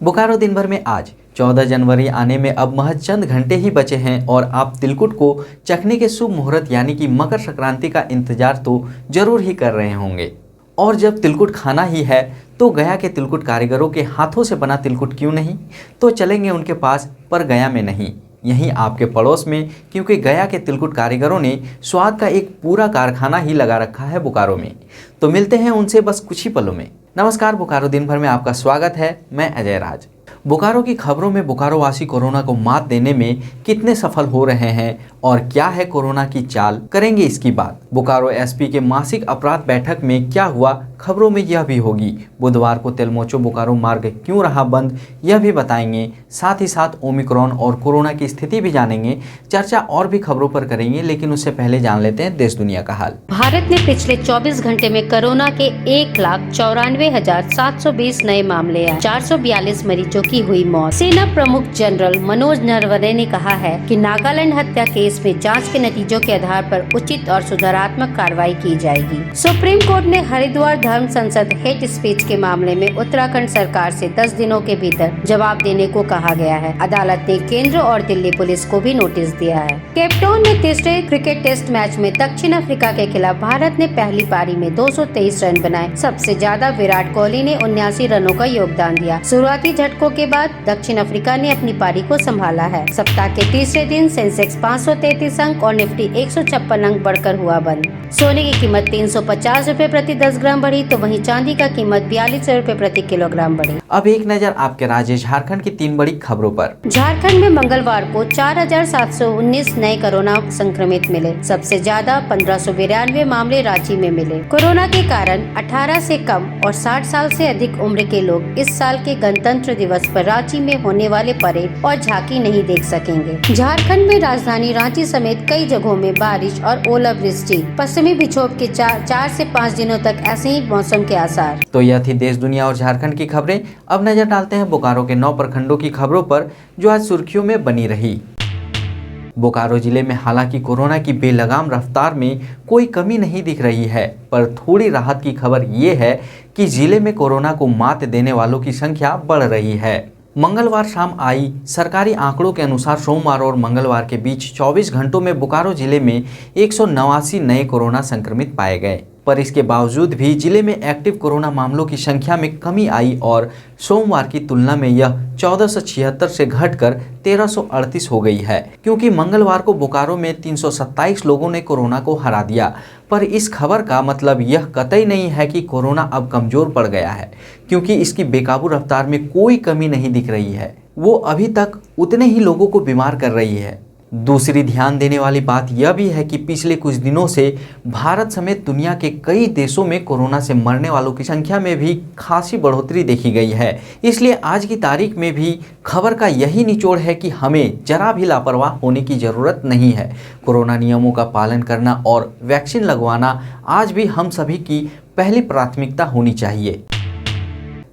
बोकारो दिन भर में आज 14 जनवरी आने में अब महज चंद घंटे ही बचे हैं और आप तिलकुट को चखने के शुभ मुहूर्त यानी कि मकर संक्रांति का इंतजार तो जरूर ही कर रहे होंगे। और जब तिलकुट खाना ही है तो गया के तिलकुट कारीगरों के हाथों से बना तिलकुट क्यों नहीं, तो चलेंगे उनके पास, पर गया में नहीं, यहीं आपके पड़ोस में, क्योंकि गया के तिलकुट कारीगरों ने स्वाद का एक पूरा कारखाना ही लगा रखा है बोकारो में। तो मिलते हैं उनसे बस कुछ ही पलों में। नमस्कार, बोकारो दिन भर में आपका स्वागत है। मैं अजय राज। बोकारो की खबरों में बोकारो वासी कोरोना को मात देने में कितने सफल हो रहे हैं और क्या है कोरोना की चाल, करेंगे इसकी बात। बोकारो एसपी के मासिक अपराध बैठक में क्या हुआ, खबरों में यह भी होगी। बुधवार को तेलमोचो बोकारो मार्ग क्यों रहा बंद, यह भी बताएंगे। साथ ही साथ ओमिक्रॉन और कोरोना की स्थिति भी जानेंगे। चर्चा और भी खबरों पर करेंगे, लेकिन उससे पहले जान लेते हैं देश दुनिया का हाल। भारत ने पिछले 24 घंटे में कोरोना के 1,94,720 नए मामले आए, 442 मरीजों की हुई मौत। सेना प्रमुख जनरल मनोज नरवणे ने कहा है कि नागालैंड हत्या केस में जांच के नतीजों के आधार पर उचित और सुधारात्मक कार्रवाई की जाएगी। सुप्रीम कोर्ट ने हरिद्वार धर्म संसद हेट स्पीच के मामले में उत्तराखंड सरकार से 10 दिनों के भीतर जवाब देने को कहा गया है। अदालत ने केंद्र और दिल्ली पुलिस को भी नोटिस दिया है। केपटाउन में तीसरे क्रिकेट टेस्ट मैच में दक्षिण अफ्रीका के खिलाफ भारत ने पहली पारी में 223 रन बनाए। सबसे ज्यादा विराट कोहली ने 79 रनों का योगदान दिया। शुरुआती झटकों के बाद दक्षिण अफ्रीका ने अपनी पारी को संभाला है। सप्ताह के तीसरे दिन सेंसेक्स 533 अंक और निफ्टी 156 अंक बढ़कर हुआ बंद। सोने की कीमत 350 रुपए प्रति 10 ग्राम बढ़ी, तो वहीं चांदी का कीमत 42 रुपए प्रति किलोग्राम बढ़ी। अब एक नजर आपके राज्य झारखंड की 3 बड़ी खबरों पर। झारखंड में मंगलवार को 4,719 नए कोरोना संक्रमित मिले। सबसे ज्यादा 1592 मामले रांची में मिले। कोरोना के कारण 18 से कम और 60 साल से अधिक उम्र के लोग इस साल के गणतंत्र दिवस पर रांची में होने वाले परेड और झांकी नहीं देख सकेंगे। झारखंड में राजधानी रांची समेत कई जगहों में बारिश और ओलावृष्टि। पश्चिमी विक्षोभ के 4 से 5 दिनों तक ऐसे ही मौसम के आसार। तो यह थी देश दुनिया और झारखंड की खबरें। अब नजर डालते हैं बोकारो के 9 प्रखंडों की खबरों पर, जो आज सुर्खियों में बनी रही। बोकारो जिले में हालांकि कोरोना की बेलगाम रफ्तार में कोई कमी नहीं दिख रही है, पर थोड़ी राहत की खबर ये है कि जिले में कोरोना को मात देने वालों की संख्या बढ़ रही है। मंगलवार शाम आई सरकारी आंकड़ों के अनुसार सोमवार और मंगलवार के बीच 24 घंटों में बोकारो जिले में 189 नए कोरोना संक्रमित पाए गए, पर इसके बावजूद भी जिले में एक्टिव कोरोना मामलों की संख्या में कमी आई और सोमवार की तुलना में यह 1476 से घटकर 1338 हो गई है, क्योंकि मंगलवार को बोकारो में 327 लोगों ने कोरोना को हरा दिया। पर इस खबर का मतलब यह कतई नहीं है कि कोरोना अब कमजोर पड़ गया है, क्योंकि इसकी बेकाबू रफ्तार में कोई कमी नहीं दिख रही है। वो अभी तक उतने ही लोगों को बीमार कर रही है। दूसरी ध्यान देने वाली बात यह भी है कि पिछले कुछ दिनों से भारत समेत दुनिया के कई देशों में कोरोना से मरने वालों की संख्या में भी खासी बढ़ोतरी देखी गई है। इसलिए आज की तारीख में भी खबर का यही निचोड़ है कि हमें जरा भी लापरवाह होने की ज़रूरत नहीं है। कोरोना नियमों का पालन करना और वैक्सीन लगवाना आज भी हम सभी की पहली प्राथमिकता होनी चाहिए।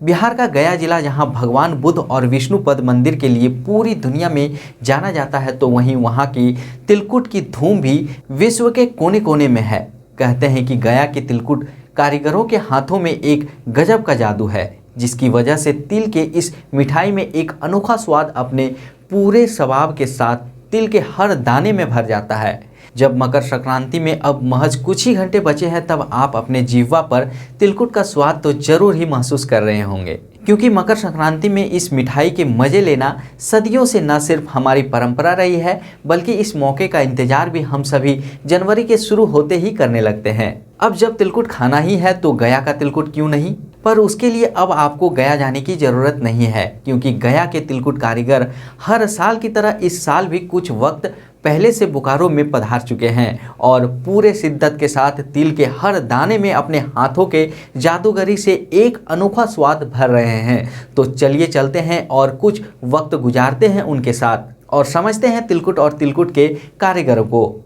बिहार का गया जिला, जहां भगवान बुद्ध और विष्णुपद मंदिर के लिए पूरी दुनिया में जाना जाता है, तो वहीं वहां की तिलकुट की धूम भी विश्व के कोने कोने में है। कहते हैं कि गया के तिलकुट कारीगरों के हाथों में एक गजब का जादू है, जिसकी वजह से तिल के इस मिठाई में एक अनोखा स्वाद अपने पूरे स्वाद के साथ तिल के हर दाने में भर जाता है। जब मकर संक्रांति में अब महज कुछ ही घंटे बचे हैं, तब आप अपने जीवा पर तिलकुट का स्वाद तो जरूर ही महसूस कर रहे होंगे, क्योंकि मकर संक्रांति में इस मिठाई के मजे लेना सदियों से न सिर्फ हमारी परंपरा रही है, बल्कि इस मौके का इंतजार भी हम सभी जनवरी के शुरू होते ही करने लगते हैं। अब जब तिलकुट खाना ही है तो गया का तिलकुट क्यों नहीं, पर उसके लिए अब आपको गया जाने की ज़रूरत नहीं है, क्योंकि गया के तिलकुट कारीगर हर साल की तरह इस साल भी कुछ वक्त पहले से बोकारो में पधार चुके हैं और पूरे शिद्दत के साथ तिल के हर दाने में अपने हाथों के जादूगरी से एक अनोखा स्वाद भर रहे हैं। तो चलिए चलते हैं और कुछ वक्त गुजारते हैं उनके साथ और समझते हैं तिलकुट और तिलकुट के कारीगरों को।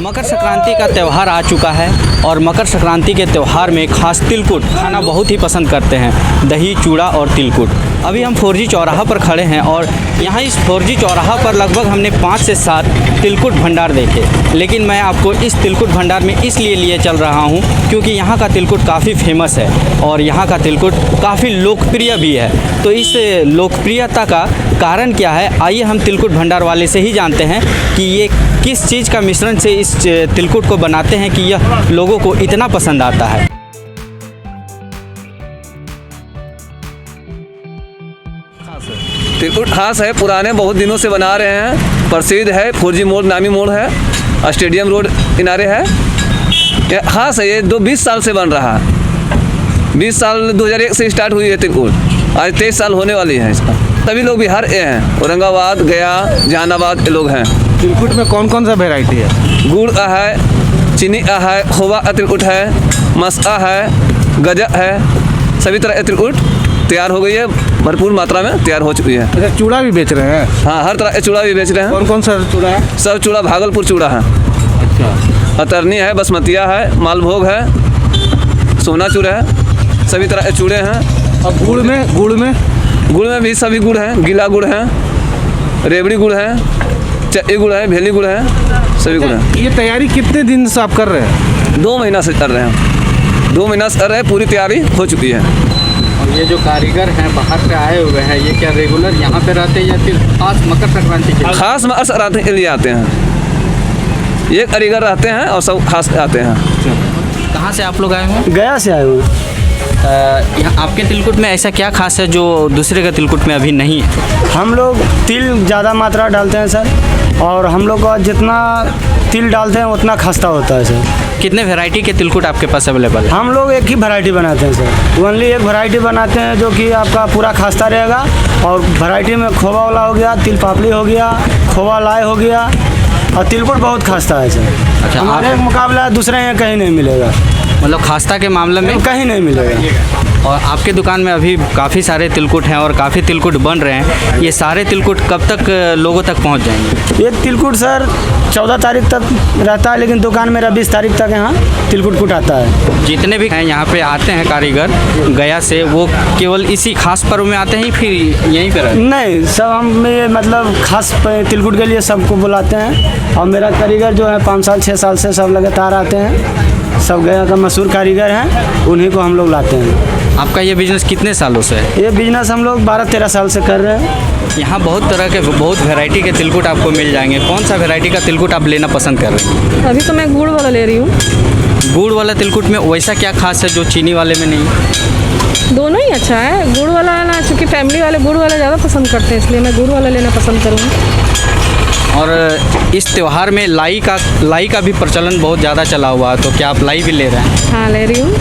मकर संक्रांति का त्यौहार आ चुका है और मकर संक्रांति के त्यौहार में खास तिलकुट खाना बहुत ही पसंद करते हैं, दही चूड़ा और तिलकुट। अभी हम 4G चौराहा पर खड़े हैं और यहाँ इस 4G चौराहा पर लगभग हमने 5 से 7 तिलकुट भंडार देखे, लेकिन मैं आपको इस तिलकुट भंडार में इसलिए लिए चल रहा हूँ क्योंकि यहाँ का तिलकुट काफ़ी फेमस है और यहाँ का तिलकुट काफ़ी लोकप्रिय भी है। तो इस लोकप्रियता का कारण क्या है, आइए हम तिलकुट भंडार वाले से ही जानते हैं कि ये किस चीज़ का मिश्रण से इस तिलकुट को बनाते हैं कि यह लोगों को इतना पसंद आता है। तिलकुट खास है, पुराने बहुत दिनों से बना रहे हैं, प्रसिद्ध है। 4G मोड़ नामी मोड़ है, स्टेडियम रोड किनारे है। ये खास है, ये 20 साल से बन रहा है। 20 साल 2001 से स्टार्ट हुई है तिलकुट, आज 23 साल होने वाली है इसका। सभी लोग बिहार ए हैं, औरंगाबाद, गया, जहानाबाद के लोग हैं। तिलकुट में कौन कौन सा वेराइटी है? गुड़ का है, चीनी का है, खोवा का तिलकुट है, मस्का है, गजा है। सभी तरह के तिलकुट तैयार हो गई है, भरपूर मात्रा में तैयार हो चुकी है। अच्छा, चूड़ा भी बेच रहे हैं? हाँ, हर तरह के चूड़ा भी बेच रहे हैं। कौन कौन सा चूड़ा है? सब चूड़ा भागलपुर चूड़ा है। अच्छा, अतरनी है, बसमतिया है, मालभोग है, सोना चूड़ा है, सभी तरह के चूड़े हैं। और गुड़ में भी सभी गुड़ हैं, गीला गुड़ है, रेवड़ी गुड़ है, चक्की गुड़ है, भेली गुड़ है, सभी गुड़ है। ये तैयारी कितने दिन से आप कर रहे हैं? 2 महीना से कर रहे हैं, 2 महीना से कर रहे हैं, पूरी तैयारी हो चुकी है। और ये जो कारीगर हैं बाहर से आए हुए हैं, ये क्या रेगुलर यहाँ पे रहते हैं या फिर खास मकर संक्रांति के लिए? खास मकर संक्रांति के लिए आते हैं, ये कारीगर रहते हैं और सब खास आते हैं। कहाँ से आप लोग आए हैं? गया से आए हुए। यहाँ आपके तिलकुट में ऐसा क्या खास है जो दूसरे के तिलकुट में अभी नहीं है? हम लोग तिल ज़्यादा मात्रा डालते हैं सर, और हम लोग का जितना तिल डालते हैं उतना खस्ता होता है सर। कितने वैरायटी के तिलकुट आपके पास अवेलेबल है? हम लोग एक ही वैरायटी बनाते हैं सर, ओनली एक वैरायटी बनाते हैं जो कि आपका पूरा खस्ता रहेगा। और वैरायटी में खोवा वाला हो गया, तिल पापड़ी हो गया, खोवा लाई हो गया, और तिलकुट बहुत खस्ता है सर। अच्छा, हमारे मुकाबला दूसरे यहाँ कहीं नहीं मिलेगा, मतलब खास्ता के मामले में कहीं नहीं मिलेगा। और आपके दुकान में अभी काफ़ी सारे तिलकुट हैं और काफ़ी तिलकुट बन रहे हैं, ये सारे तिलकुट कब तक लोगों तक पहुंच जाएंगे? ये तिलकुट सर 14 तारीख तक रहता है, लेकिन दुकान मेरा 20 तारीख तक यहाँ तिलकुट कुटाता है। जितने भी हैं यहाँ पे आते हैं कारीगर गया से, वो केवल इसी खास पर्व में आते हैं फिर यहीं पर रहते हैं? नहीं, सब हम ये मतलब खास तिलकुट के लिए सबको बुलाते हैं। और मेरा कारीगर जो है 5 साल 6 साल से सब लगातार आते हैं, सब गया का मशहूर कारीगर हैं, उन्हीं को हम लोग लाते हैं। आपका ये बिजनेस कितने सालों से है? ये बिजनेस हम लोग 12-13 साल से कर रहे हैं। यहाँ बहुत तरह के बहुत वैरायटी के तिलकुट आपको मिल जाएंगे। कौन सा वैरायटी का तिलकुट आप लेना पसंद कर रहे हैं? अभी तो मैं गुड़ वाला ले रही हूँ। गुड़ वाला तिलकुट में वैसा क्या खास है जो चीनी वाले में नहीं? दोनों ही अच्छा है। गुड़ वाला ना, चूँकि फैमिली वाले गुड़ वाला ज़्यादा पसंद करते हैं, इसलिए मैं गुड़ वाला लेना पसंद करूँगी। और इस त्यौहार में लाई का भी प्रचलन बहुत ज़्यादा चला हुआ है, तो क्या आप लाई भी ले रहे हैं? हाँ, ले रही हूँ,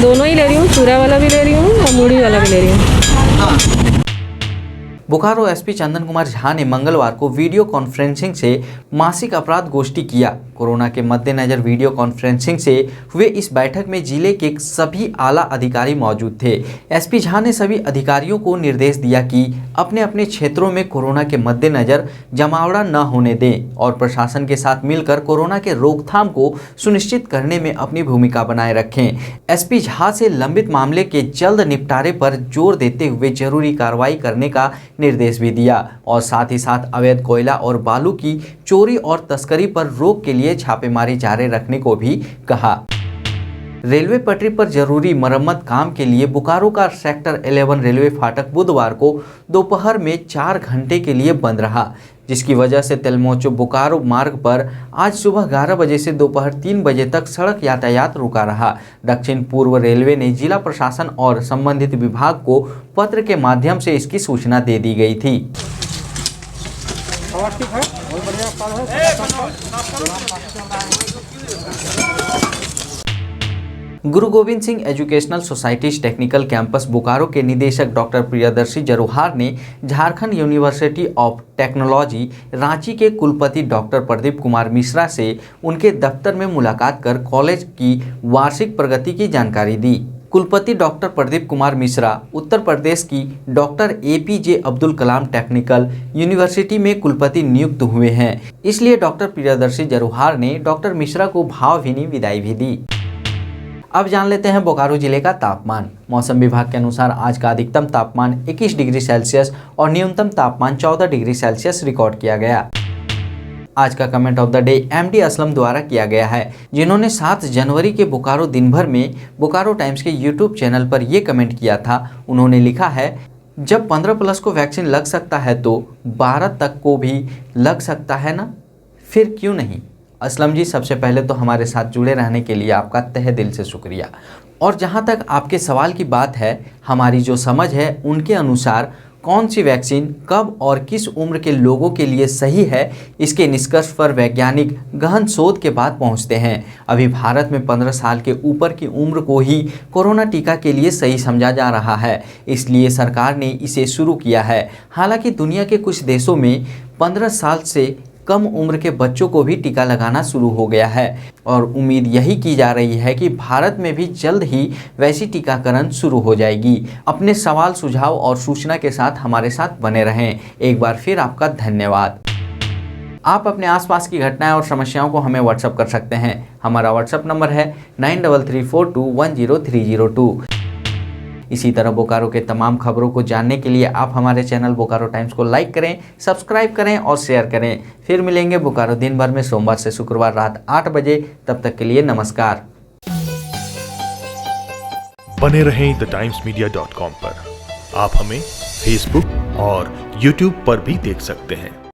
दोनों ही ले रही हूँ, चूड़ा वाला भी ले रही हूँ और मूढ़ी वाला भी ले रही हूँ। बोकारो एसपी चंदन कुमार झा ने मंगलवार को वीडियो कॉन्फ्रेंसिंग से मासिक अपराध गोष्ठी किया। कोरोना के मद्देनजर वीडियो कॉन्फ्रेंसिंग से हुए इस बैठक में जिले के सभी आला अधिकारी मौजूद थे। एसपी झा ने सभी अधिकारियों को निर्देश दिया कि अपने अपने क्षेत्रों में कोरोना के मद्देनजर जमावड़ा न होने दें और प्रशासन के साथ मिलकर कोरोना के रोकथाम को सुनिश्चित करने में अपनी भूमिका बनाए रखें। एसपी झा से लंबित मामले के जल्द निपटारे पर जोर देते हुए जरूरी कार्रवाई करने का निर्देश भी दिया और साथ ही साथ अवैध कोयला और बालू की चोरी और तस्करी पर रोक के लिए छापेमारी जारी रखने को भी कहा। रेलवे पटरी पर जरूरी मरम्मत काम के लिए बोकारो का सेक्टर 11 रेलवे फाटक बुधवार को दोपहर में 4 घंटे के लिए बंद रहा, जिसकी वजह से तेलमोचो बोकारो मार्ग पर आज सुबह 11 बजे से दोपहर 3 बजे तक सड़क यातायात रुका रहा। दक्षिण पूर्व रेलवे ने जिला प्रशासन और संबंधित विभाग को पत्र के माध्यम से इसकी सूचना दे दी गई थी। गुरु Govind Singh educational societies technical campus Bokaro के निदेशक डॉक्टर प्रियदर्शी जरोहार ने Jharkhand university of technology Ranchi के कुलपति डॉक्टर प्रदीप कुमार मिश्रा से उनके दफ्तर में मुलाकात कर कॉलेज की वार्षिक प्रगति की जानकारी दी। कुलपति डॉक्टर प्रदीप कुमार मिश्रा उत्तर प्रदेश की doctor APJ Abdul Kalam technical university में कुलपति नियुक्त हुए हैं। इसलिए डॉक्टर प्रियदर्शी जरूहार ने डॉक्टर मिश्रा को भावभीनी विदाई भी दी। अब जान लेते हैं बोकारो जिले का तापमान। मौसम विभाग के अनुसार आज का अधिकतम तापमान 21 डिग्री सेल्सियस और न्यूनतम तापमान 14 डिग्री सेल्सियस रिकॉर्ड किया गया। आज का comment of the day MD Aslam द्वारा किया गया है, जिन्होंने 7 जनवरी के बोकारो दिन भर में बोकारो टाइम्स के YouTube चैनल पर ये कमेंट किया था। उन्होंने लिखा है, जब 15+ को वैक्सीन लग सकता है तो 12 तक को भी लग सकता है ना, फिर क्यों नहीं। असलम जी, सबसे पहले तो हमारे साथ जुड़े रहने के लिए आपका तहे दिल से शुक्रिया। और जहाँ तक आपके सवाल की बात है, हमारी जो समझ है उनके अनुसार कौन सी वैक्सीन कब और किस उम्र के लोगों के लिए सही है, इसके निष्कर्ष पर वैज्ञानिक गहन शोध के बाद पहुंचते हैं। अभी भारत में 15 साल के ऊपर की उम्र को ही कोरोना टीका के लिए सही समझा जा रहा है, इसलिए सरकार ने इसे शुरू किया है। हालांकि दुनिया के कुछ देशों में 15 साल से कम उम्र के बच्चों को भी टीका लगाना शुरू हो गया है और उम्मीद यही की जा रही है कि भारत में भी जल्द ही वैसी टीकाकरण शुरू हो जाएगी। अपने सवाल, सुझाव और सूचना के साथ हमारे साथ बने रहें। एक बार फिर आपका धन्यवाद। आप अपने आसपास की घटनाएं और समस्याओं को हमें व्हाट्सएप कर सकते हैं। हमारा व्हाट्सएप नंबर है 9334210302। इसी तरह बोकारो के तमाम खबरों को जानने के लिए आप हमारे चैनल बोकारो टाइम्स को लाइक करें, सब्सक्राइब करें और शेयर करें। फिर मिलेंगे बोकारो दिन भर में सोमवार से शुक्रवार रात 8 बजे। तब तक के लिए नमस्कार। बने रहें thetimes media.com पर। आप हमें फेसबुक और यूट्यूब पर भी देख सकते हैं।